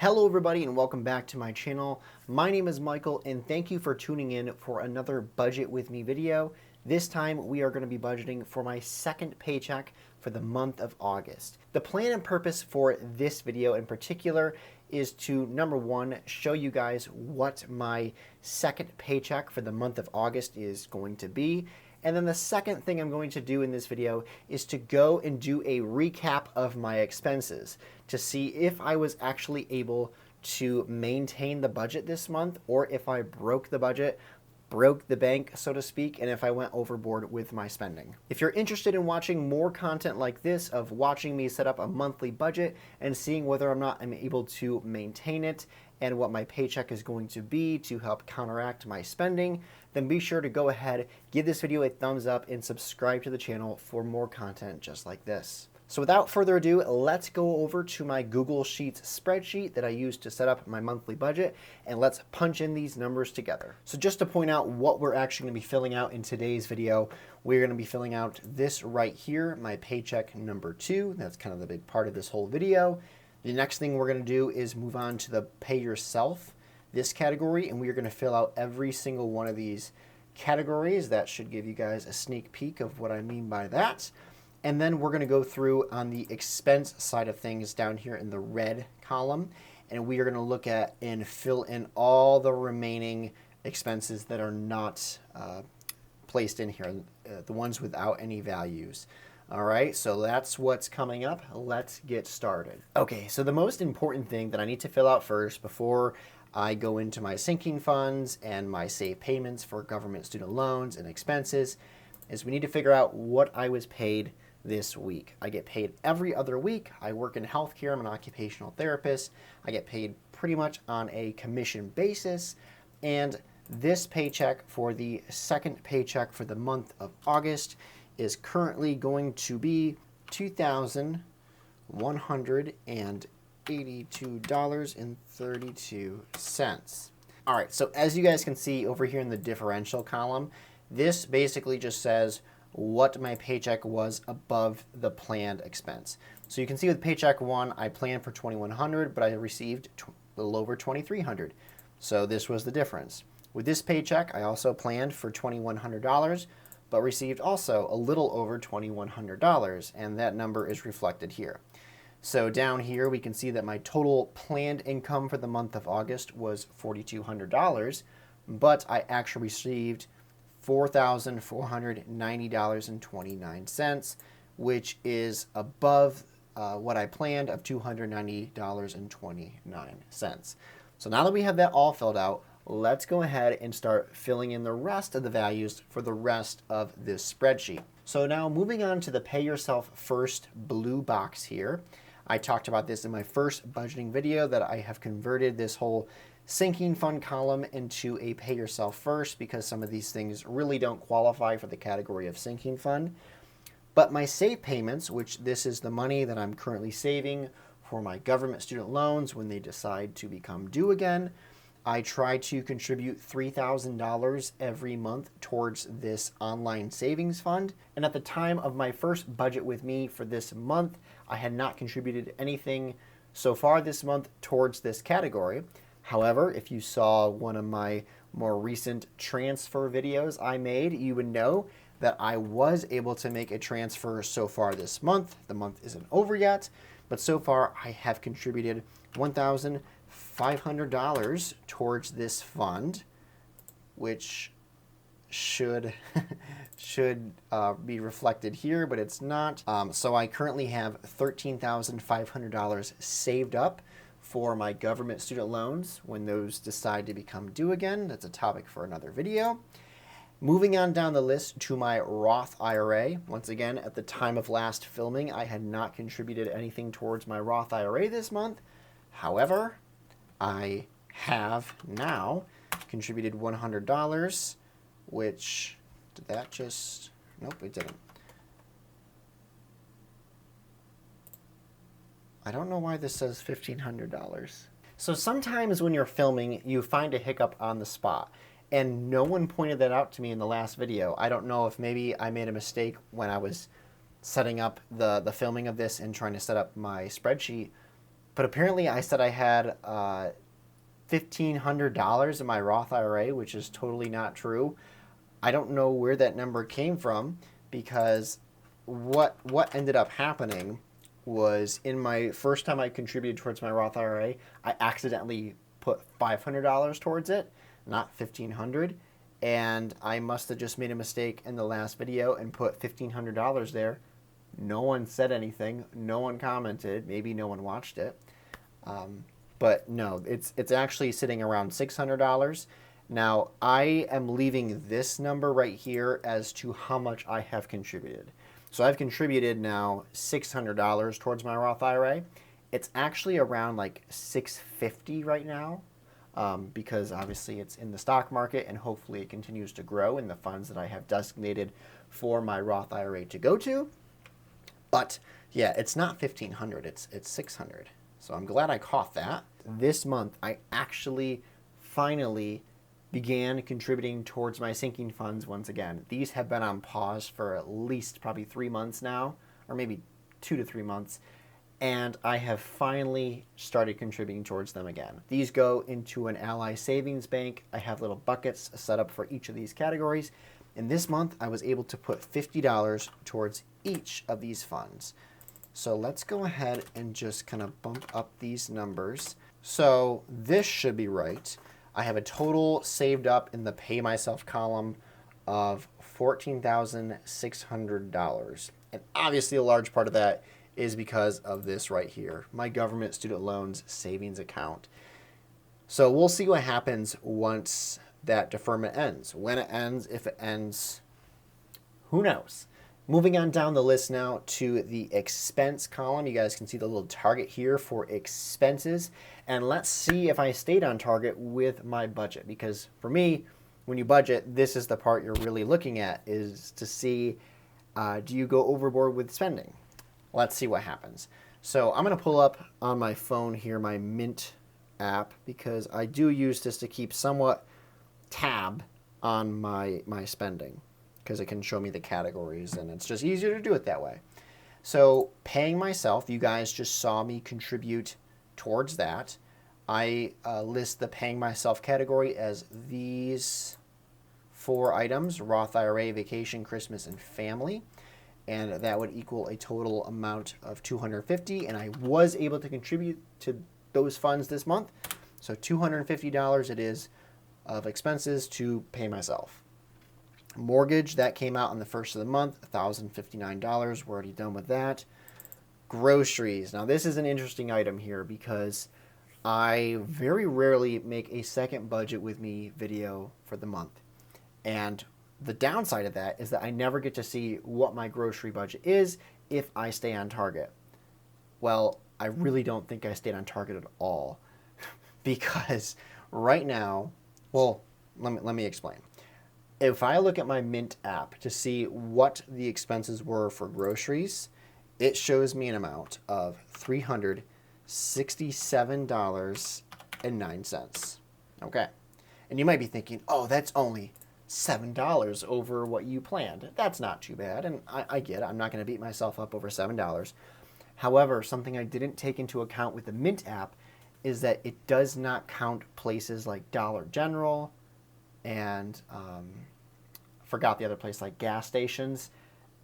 Hello everybody and welcome back to my channel. My name is Michael and thank you for tuning in for another Budget With Me video. This time we are going to be budgeting for my second paycheck for the month of August. The plan and purpose for this video in particular is to, number one, show you guys what my second paycheck for the month of August is going to be. And then the second thing I'm going to do in this video is to go and do a recap of my expenses to see if I was actually able to maintain the budget this month or if I broke the budget, broke the bank, so to speak, and if I went overboard with my spending. If you're interested in watching more content like this, of watching me set up a monthly budget and seeing whether or not I'm able to maintain it and what my paycheck is going to be to help counteract my spending, then be sure to go ahead, give this video a thumbs up, and subscribe to the channel for more content just like this. So without further ado, let's go over to my Google Sheets spreadsheet that I use to set up my monthly budget, and let's punch in these numbers together. So just to point out what we're actually going to be filling out in today's video, we're going to be filling out this right here, my paycheck number 2. That's kind of the big part of this whole video. The next thing we're going to do is move on to the pay yourself, this category, and we are going to fill out every single one of these categories. That should give you guys a sneak peek of what I mean by that. And then we're going to go through on the expense side of things down here in the red column, and we are going to look at and fill in all the remaining expenses that are not placed in here, the ones without any values. All right, so that's what's coming up. Let's get started. Okay, so the most important thing that I need to fill out first before I go into my sinking funds and my save payments for government student loans and expenses is we need to figure out what I was paid this week. I get paid every other week. I work in healthcare. I'm an occupational therapist. I get paid pretty much on a commission basis. And this paycheck for the second paycheck for the month of August is currently going to be $2,182.32. All right, so as you guys can see over here in the differential column, this basically just says what my paycheck was above the planned expense. So you can see with paycheck 1, I planned for $2,100, but I received a little over $2,300. So this was the difference. With this paycheck, I also planned for $2,100, but received also a little over $2,100, and that number is reflected here. So down here, we can see that my total planned income for the month of August was $4,200, but I actually received $4,490.29, which is above what I planned of $290.29. So now that we have that all filled out, let's go ahead and start filling in the rest of the values for the rest of this spreadsheet. So now moving on to the pay yourself first blue box here. I talked about this in my first budgeting video that I have converted this whole sinking fund column into a pay yourself first because some of these things really don't qualify for the category of sinking fund. But my save payments, which this is the money that I'm currently saving for my government student loans when they decide to become due again, I try to contribute $3,000 every month towards this online savings fund. And at the time of my first budget with me for this month, I had not contributed anything so far this month towards this category. However, if you saw one of my more recent transfer videos I made, you would know that I was able to make a transfer so far this month. The month isn't over yet, but so far I have contributed $1,500 towards this fund, which should be reflected here, but it's not. So I currently have $13,500 saved up for my government student loans when those decide to become due again. That's a topic for another video. Moving on down the list to my Roth IRA. Once again, at the time of last filming, I had not contributed anything towards my Roth IRA this month. However, I have now contributed $100, which, did that just, nope, it didn't. I don't know why this says $1,500. So sometimes when you're filming, you find a hiccup on the spot. And no one pointed that out to me in the last video. I don't know if maybe I made a mistake when I was setting up the filming of this and trying to set up my spreadsheet But apparently I said I had $1,500 in my Roth IRA, which is totally not true. I don't know where that number came from, because what ended up happening was, in my first time I contributed towards my Roth IRA, I accidentally put $500 towards it, not $1,500, and I must have just made a mistake in the last video and put $1,500 there. No one said anything, no one commented, maybe no one watched it. But no, it's actually sitting around $600. Now, I am leaving this number right here as to how much I have contributed. So I've contributed now $600 towards my Roth IRA. It's actually around like $650 right now, because obviously it's in the stock market, and hopefully it continues to grow in the funds that I have designated for my Roth IRA to go to. But yeah, it's not $1,500, it's $600. So I'm glad I caught that. This month, I actually finally began contributing towards my sinking funds once again. These have been on pause for at least probably 3 months now, or maybe 2 to 3 months, and I have finally started contributing towards them again. These go into an Ally Savings Bank. I have little buckets set up for each of these categories, and this month I was able to put $50 towards each of these funds. So let's go ahead and just kind of bump up these numbers. So this should be right. I have a total saved up in the Pay Myself column of $14,600. And obviously a large part of that is because of this right here, my government student loans savings account. So we'll see what happens once that deferment ends. When it ends, if it ends, who knows? Moving on down the list now to the expense column. You guys can see the little target here for expenses. And let's see if I stayed on target with my budget. Because for me, when you budget, this is the part you're really looking at, is to see, do you go overboard with spending? Let's see what happens. So I'm going to pull up on my phone here my Mint app, because I do use this to keep somewhat tab on my spending, because it can show me the categories, and it's just easier to do it that way. So Paying Myself, you guys just saw me contribute towards that. I list the Paying Myself category as these 4 items: Roth IRA, vacation, Christmas, and family. And that would equal a total amount of $250, and I was able to contribute to those funds this month. So $250 it is of expenses to pay myself. Mortgage, that came out on the first of the month, $1,059. We're already done with that. Groceries. Now this is an interesting item here, because I very rarely make a second budget with me video for the month. And the downside of that is that I never get to see what my grocery budget is if I stay on target. Well, I really don't think I stayed on target at all, because right now, well, let me explain. If I look at my Mint app to see what the expenses were for groceries, it shows me an amount of $367.09. Okay. And you might be thinking, oh, that's only $7 over what you planned. That's not too bad. And I get it. I'm not going to beat myself up over $7. However, something I didn't take into account with the Mint app is that it does not count places like Dollar General and forgot the other place, like gas stations,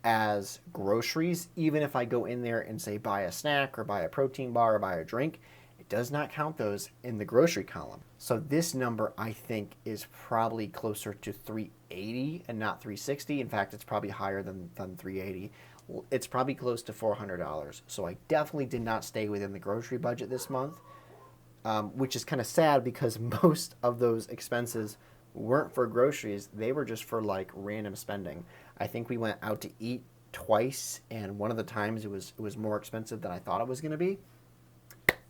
as groceries. Even if I go in there and say buy a snack or buy a protein bar or buy a drink, it does not count those in the grocery column. So this number, I think, is probably closer to 380 and not 360. In fact, it's probably higher than 380. It's probably close to $400. So I definitely did not stay within the grocery budget this month, which is kind of sad, because most of those expenses weren't for groceries. They were just for like random spending. I think we went out to eat twice, and one of the times it was more expensive than I thought it was going to be.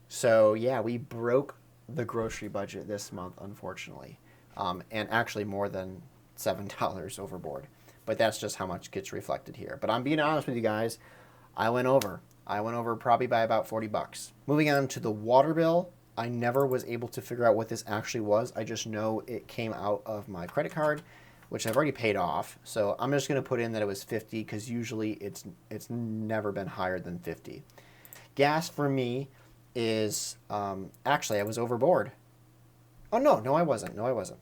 So yeah, we broke the grocery budget this month, unfortunately, and actually more than $7 overboard. But that's just how much gets reflected here. But I'm being honest with you guys, I went over probably by about 40 bucks. Moving on to the water bill. I never was able to figure out what this actually was. I just know it came out of my credit card, which I've already paid off. So I'm just going to put in that it was 50, because usually it's never been higher than 50. Gas for me is, actually, I was overboard. Oh, no, I wasn't. No, I wasn't.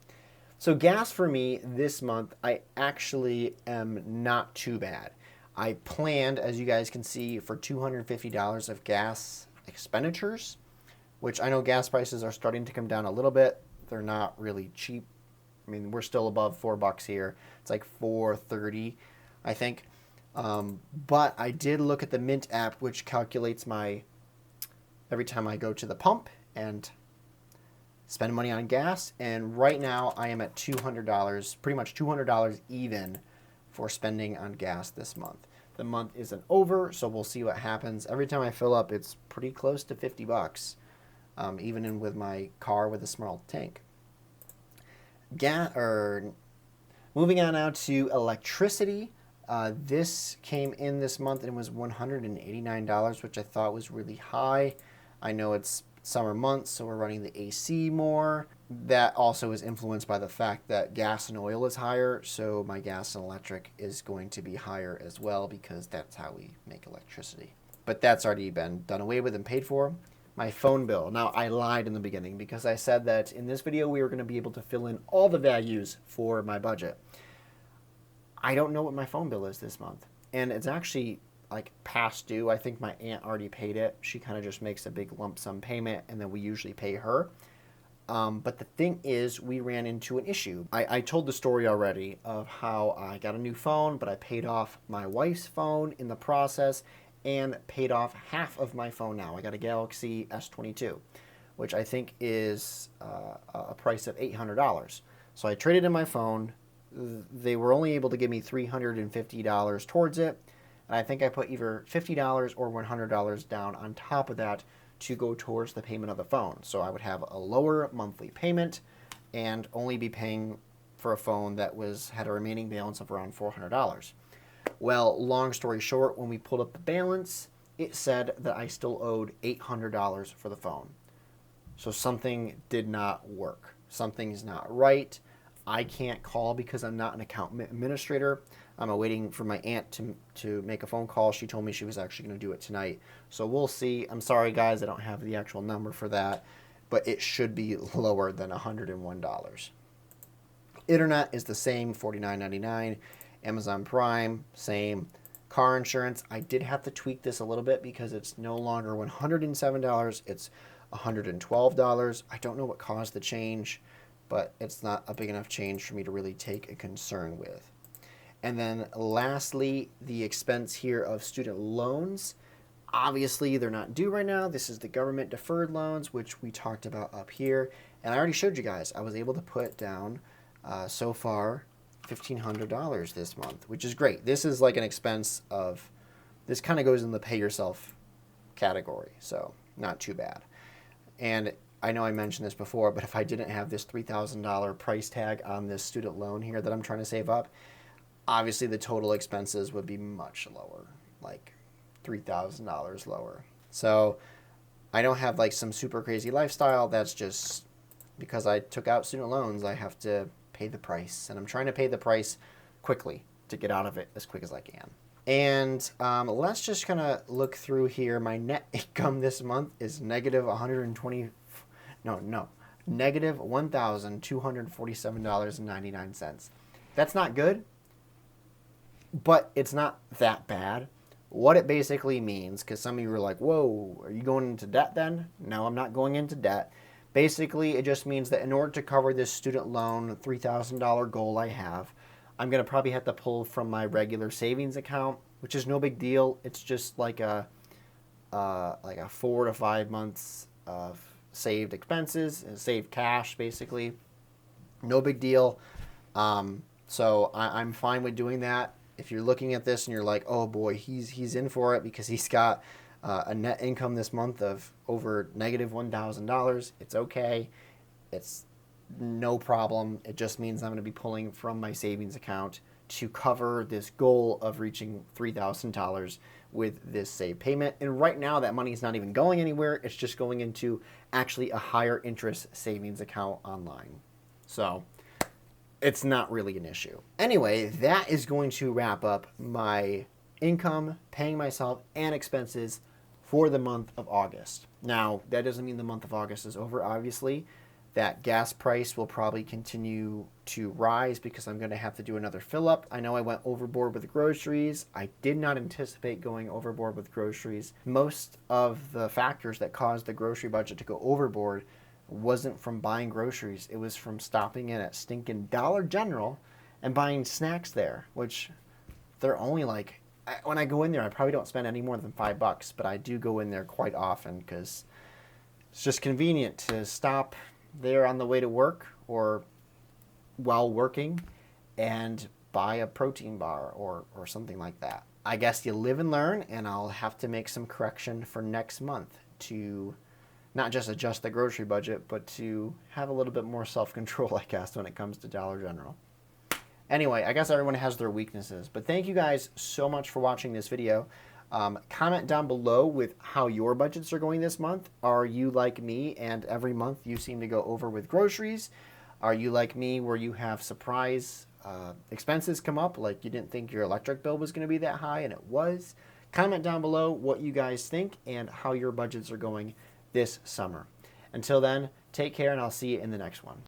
So gas for me this month, I actually am not too bad. I planned, as you guys can see, for $250 of gas expenditures, which I know gas prices are starting to come down a little bit. They're not really cheap. I mean, we're still above $4 here. It's like $4.30, I think. But I did look at the Mint app, which calculates my every time I go to the pump and spend money on gas. And right now I am at $200, pretty much $200 even for spending on gas this month. The month isn't over, so we'll see what happens. Every time I fill up, it's pretty close to $50, even with my car with a small tank. Moving on now to electricity. This came in this month and was $189, which I thought was really high. I know it's summer months, so we're running the AC more. That also is influenced by the fact that gas and oil is higher, so my gas and electric is going to be higher as well because that's how we make electricity. But that's already been done away with and paid for. My phone bill. Now, I lied in the beginning because I said that in this video we were going to be able to fill in all the values for my budget. I don't know what my phone bill is this month, and it's actually like past due. I think my aunt already paid it. She kind of just makes a big lump sum payment, and then we usually pay her. But the thing is, we ran into an issue. I told the story already of how I got a new phone, but I paid off my wife's phone in the process and paid off half of my phone now. I got a Galaxy S22, which I think is a price of $800. So I traded in my phone. They were only able to give me $350 towards it. And I think I put either $50 or $100 down on top of that to go towards the payment of the phone. So I would have a lower monthly payment and only be paying for a phone that had a remaining balance of around $400. Well, long story short, when we pulled up the balance, it said that I still owed $800 for the phone. So something did not work. Something's not right. I can't call because I'm not an account administrator. I'm awaiting for my aunt to make a phone call. She told me she was actually going to do it tonight. So we'll see. I'm sorry, guys. I don't have the actual number for that, but it should be lower than $101. Internet is the same, $49.99. Amazon Prime, same. Car insurance, I did have to tweak this a little bit because it's no longer $107. It's $112. I don't know what caused the change, but it's not a big enough change for me to really take a concern with. And then lastly, the expense here of student loans. Obviously, they're not due right now. This is the government deferred loans, which we talked about up here. And I already showed you guys. I was able to put down so far $1,500 this month, which is great. This is like an expense of, this kind of goes in the pay yourself category, so not too bad. And I know I mentioned this before, but if I didn't have this $3,000 price tag on this student loan here that I'm trying to save up, obviously the total expenses would be much lower, like $3,000 lower. So I don't have like some super crazy lifestyle. That's just because I took out student loans, I have to pay the price, and I'm trying to pay the price quickly to get out of it as quick as I can. And let's just kind of look through here. My net income this month is negative $1,247.99. That's not good, but it's not that bad. What it basically means, because some of you are like, whoa, are you going into debt then? No, I'm not going into debt. Basically, it just means that in order to cover this student loan $3,000 goal I have, I'm going to probably have to pull from my regular savings account, which is no big deal. It's just like a 4 to 5 months of saved expenses, saved cash, basically. No big deal. So I'm fine with doing that. If you're looking at this and you're like, oh boy, he's in for it because he's got a net income this month of over negative $1,000, it's okay. It's no problem. It just means I'm going to be pulling from my savings account to cover this goal of reaching $3,000 with this save payment. And right now that money is not even going anywhere. It's just going into actually a higher interest savings account online. So it's not really an issue. Anyway, that is going to wrap up my income, paying myself, and expenses for the month of August. Now, that doesn't mean the month of August is over, obviously. That gas price will probably continue to rise because I'm going to have to do another fill up. I know I went overboard with groceries. I did not anticipate going overboard with groceries. Most of the factors that caused the grocery budget to go overboard wasn't from buying groceries. It was from stopping in at stinking Dollar General and buying snacks there, which they're only like, when I go in there, I probably don't spend any more than $5, but I do go in there quite often because it's just convenient to stop there on the way to work or while working and buy a protein bar or something like that. I guess you live and learn, and I'll have to make some correction for next month to not just adjust the grocery budget, but to have a little bit more self-control, I guess, when it comes to Dollar General. Anyway, I guess everyone has their weaknesses, but thank you guys so much for watching this video. Comment down below with how your budgets are going this month. Are you like me and every month you seem to go over with groceries? Are you like me where you have surprise expenses come up, like you didn't think your electric bill was going to be that high and it was? Comment down below what you guys think and how your budgets are going this summer. Until then, take care and I'll see you in the next one.